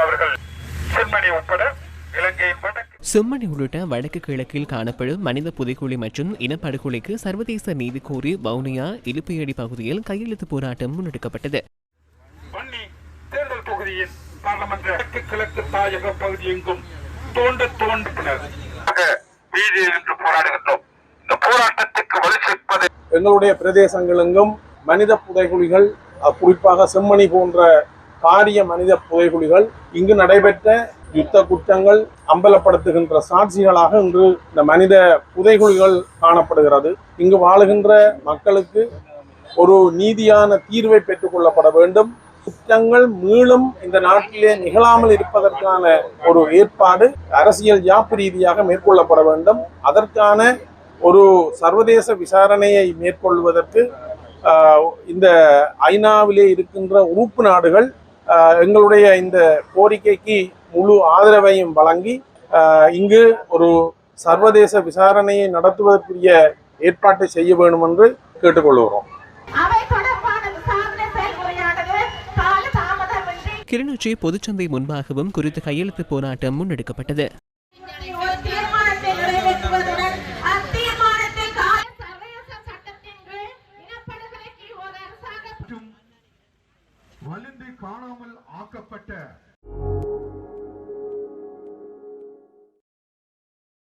அவர்கள் செம்மணி உட்பட செம்மணி உள்ளிட்ட வடக்கு கிழக்கில் காணப்படும் மனித புதைக்குழி மற்றும் இனப்படுகொலைக்கு சர்வதேச நீதி கோரி வவுனியா இலுப்பையடி பகுதியில் கையெழுத்து போராட்டம் முன்னெடுக்கப்பட்டது. தேர்தல் தொகுதியின் பாராளுமன்ற கிழக்கு தாயக பகுதி எங்கும் எங்களுடைய பிரதேசங்களெங்கும் மனித புதைகுழிகள், குறிப்பாக செம்மணி போன்ற பாரிய மனித புதைகுழிகள், இங்கு நடைபெற்ற யுத்த குற்றங்கள் அம்பலப்படுத்துகின்ற சாட்சிகளாக இன்று இந்த மனித புதைகுழிகள் காணப்படுகிறது. இங்கு வாழுகின்ற மக்களுக்கு ஒரு நீதியான தீர்வை பெற்றுக் கொள்ளப்பட வேண்டும். குற்றங்கள் மீளும் இந்த நாட்டிலே நிகழாமல் இருப்பதற்கான ஒரு ஏற்பாடு அரசியல் யாப்பு ரீதியாக மேற்கொள்ளப்பட வேண்டும். அதற்கான ஒரு சர்வதேச விசாரணையை மேற்கொள்வதற்கு இந்த ஐநாவிலே இருக்கின்ற உறுப்பு நாடுகள் எங்களுடைய இந்த கோரிக்கைக்கு முழு ஆதரவையும் வழங்கி இங்கு ஒரு சர்வதேச விசாரணையை நடத்துவதற்குரிய ஏற்பாட்டை செய்ய வேண்டும் என்று கேட்டுக்கொள்கிறோம். கிளிநொச்சி பொதுச்சந்தை முன்பாகவும் குறித்த கையெழுத்து போராட்டம் முன்னெடுக்கப்பட்டது. வலிந்து காணாமல் ஆக்கப்பட்ட